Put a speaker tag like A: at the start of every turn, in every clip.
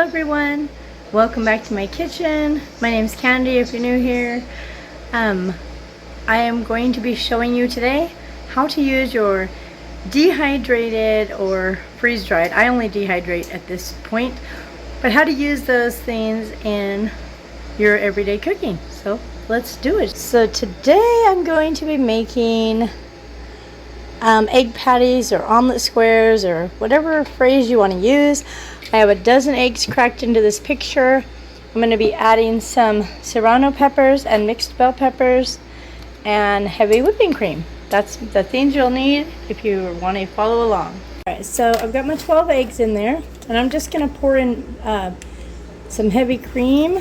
A: Hello everyone, welcome back to my kitchen. My name is Candy if you're new here. I am going to be showing you today how to use your dehydrated or freeze-dried. I only dehydrate at this point, but how to use those things in your everyday cooking. So let's do it. So today I'm going to be making egg patties or omelet squares or whatever phrase you want to use. I have a dozen eggs cracked into this picture. I'm going to be adding some serrano peppers and mixed bell peppers and heavy whipping cream. That's the things you'll need if you want to follow along. Alright, so I've got my 12 eggs in there, and I'm just going to pour in some heavy cream.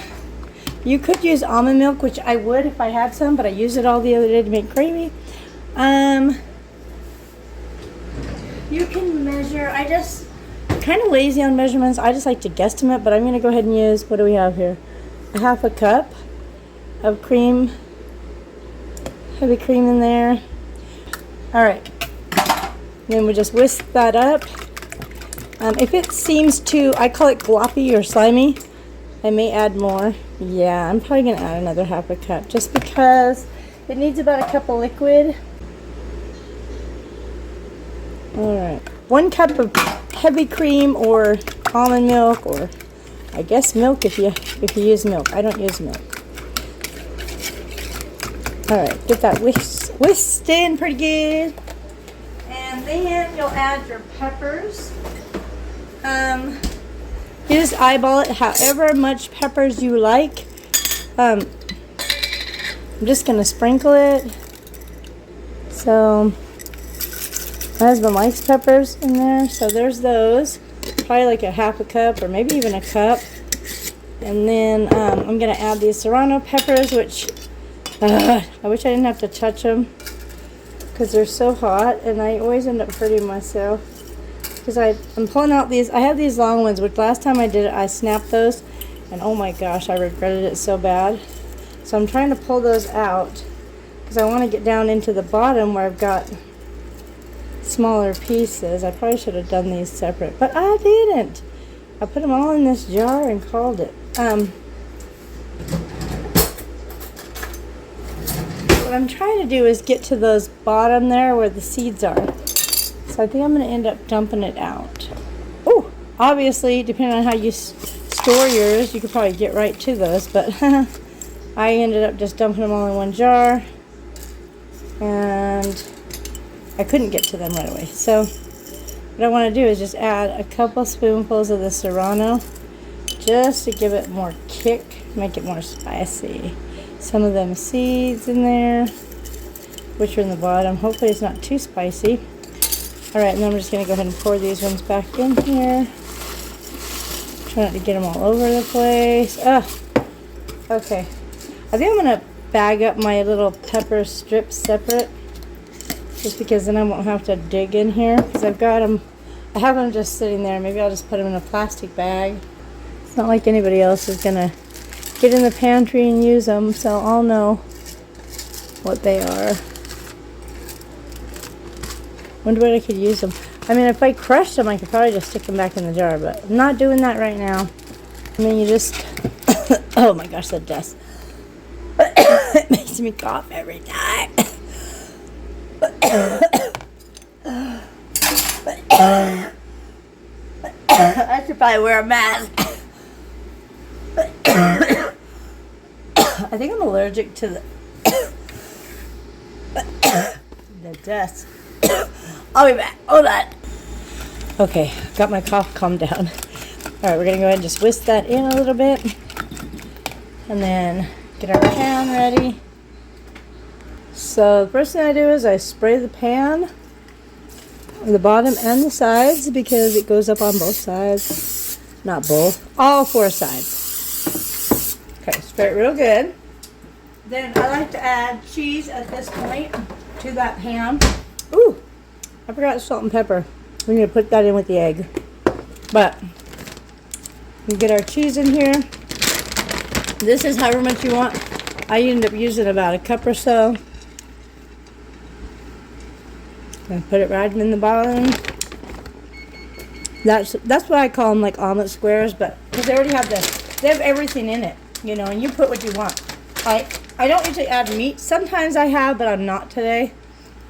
A: You could use almond milk, which I would if I had some, but I used it all the other day to make gravy. You can measure, I'm kind of lazy on measurements. I just like to guesstimate, but I'm going to go ahead and use, what do we have here? A half a cup of cream, heavy cream in there. Alright, then we just whisk that up. If it seems too, I call it gloppy or slimy, I may add more. Yeah, I'm probably going to add another half a cup just because it needs about a cup of liquid. Alright, 1 cup of heavy cream or almond milk, or I guess milk if you use milk. I don't use milk. Alright, get that whisked in pretty good. And then you'll add your peppers. You just eyeball it however much peppers you like. I'm just going to sprinkle it. So my husband likes peppers in there, so there's those. Probably like a half a cup or maybe even a cup. And then I'm going to add these serrano peppers, which I wish I didn't have to touch them because they're so hot, and I always end up hurting myself because I'm pulling out these. I have these long ones, which last time I did it, I snapped those, and oh my gosh, I regretted it so bad. So I'm trying to pull those out because I want to get down into the bottom where I've got smaller pieces. I probably should have done these separate, but I didn't. I put them all in this jar and called it. What I'm trying to do is get to those bottom there where the seeds are. So I think I'm going to end up dumping it out. Oh, obviously, depending on how you store yours, you could probably get right to those, but I ended up just dumping them all in one jar, and I couldn't get to them right away. So what I want to do is just add a couple spoonfuls of the serrano just to give it more kick, make it more spicy. Some of them seeds in there, which are in the bottom. Hopefully it's not too spicy. Alright, and then I'm just going to go ahead and pour these ones back in here. Try not to get them all over the place. Okay. I think I'm going to bag up my little pepper strips separate, just because then I won't have to dig in here, because I've got them, I have them just sitting there. Maybe I'll just put them in a plastic bag. It's not like anybody else is going to get in the pantry and use them, so I'll know what they are. Wonder what I could use them. I mean, if I crushed them, I could probably just stick them back in the jar, but I'm not doing that right now. I mean, you just, oh my gosh, that dust. It makes me cough every time. I should probably wear a mask. I think I'm allergic to the dust. I'll be back. Hold on. Okay, got my cough calmed down. Alright, we're going to go ahead and just whisk that in a little bit. And then get our pan ready. So the first thing I do is I spray the pan on the bottom and the sides because it goes up on both sides. Not both, all 4 sides. Okay, spray it real good. Then I like to add cheese at this point to that pan. Ooh, I forgot salt and pepper. We're going to put that in with the egg. But we get our cheese in here. This is however much you want. I end up using about a cup or so. And put it right in the bottom. That's what I call them, like omelet squares, but because they already have they have everything in it, you know, and you put what you want. I don't usually add meat. Sometimes I have, but I'm not today.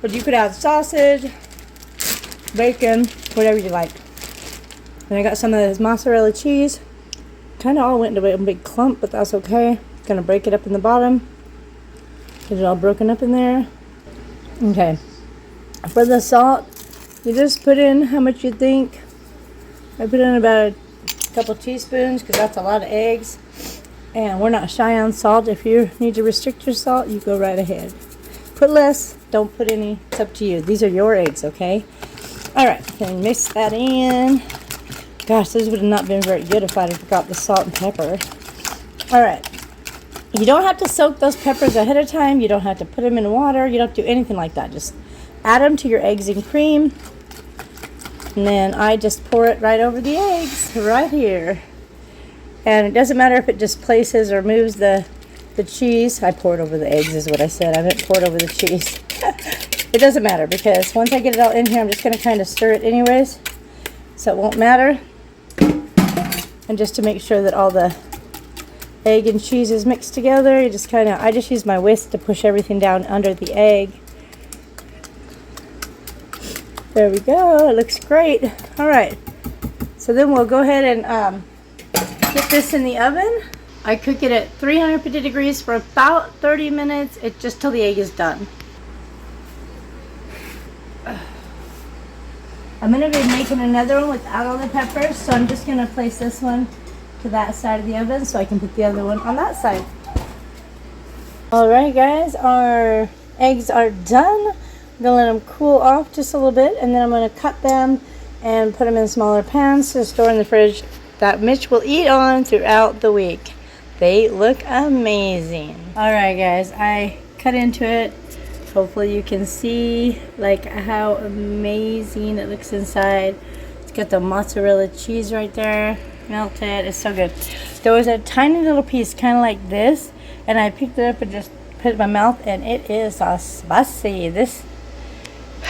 A: But you could add sausage, bacon, whatever you like. And I got some of this mozzarella cheese. Kind of all went into a big clump, but that's okay. Gonna break it up in the bottom. Get it all broken up in there. Okay. For the salt, you just put in how much you think. I put in about a couple teaspoons because that's a lot of eggs. And we're not shy on salt. If you need to restrict your salt, you go right ahead. Put less, don't put any. It's up to you. These are your eggs, okay? Alright, then mix that in. Gosh, this would have not been very good if I'd have forgot the salt and pepper. Alright. You don't have to soak those peppers ahead of time. You don't have to put them in water. You don't do anything like that. Just add them to your eggs and cream. And then I just pour it right over the eggs, right here. And it doesn't matter if it displaces or moves the cheese. I pour it over the eggs is what I said. I meant pour it over the cheese. It doesn't matter because once I get it all in here, I'm just going to kind of stir it anyways. So it won't matter. And just to make sure that all the egg and cheese is mixed together, you just kind of, I just use my whisk to push everything down under the egg. There we go. It looks great. All right. So then we'll go ahead and get this in the oven. I cook it at 350 degrees for about 30 minutes. Just till the egg is done. I'm going to be making another one without all the peppers, so I'm just going to place this one to that side of the oven so I can put the other one on that side. Alright guys, our eggs are done. I'm going to let them cool off just a little bit, and then I'm going to cut them and put them in smaller pans to store in the fridge that Mitch will eat on throughout the week. They look amazing. Alright guys, I cut into it. Hopefully you can see like how amazing it looks inside. It's got the mozzarella cheese right there, melted. It's so good. There was a tiny little piece kind of like this, and I picked it up and just put it in my mouth, and it is spicy. This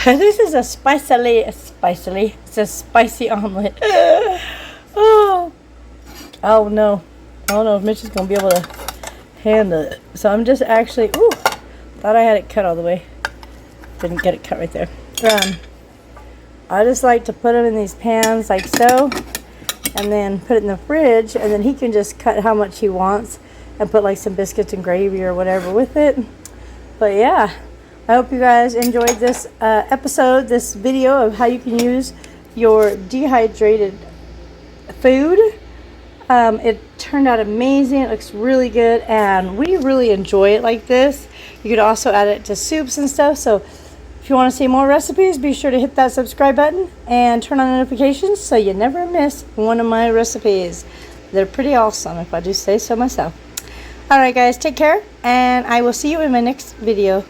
A: is a it's a spicy omelet. Oh no, I don't know if Mitch is gonna be able to handle it. So I'm just actually, thought I had it cut all the way. Didn't get it cut right there. I just like to put them in these pans like so, and then put it in the fridge, and then he can just cut how much he wants and put like some biscuits and gravy or whatever with it. But yeah, I hope you guys enjoyed this episode, this video of how you can use your dehydrated food. It turned out amazing. It looks really good, and we really enjoy it like this. You could also add it to soups and stuff. So if you want to see more recipes, be sure to hit that subscribe button and turn on notifications so you never miss one of my recipes. They're pretty awesome, if I do say so myself. Alright guys, take care, and I will see you in my next video.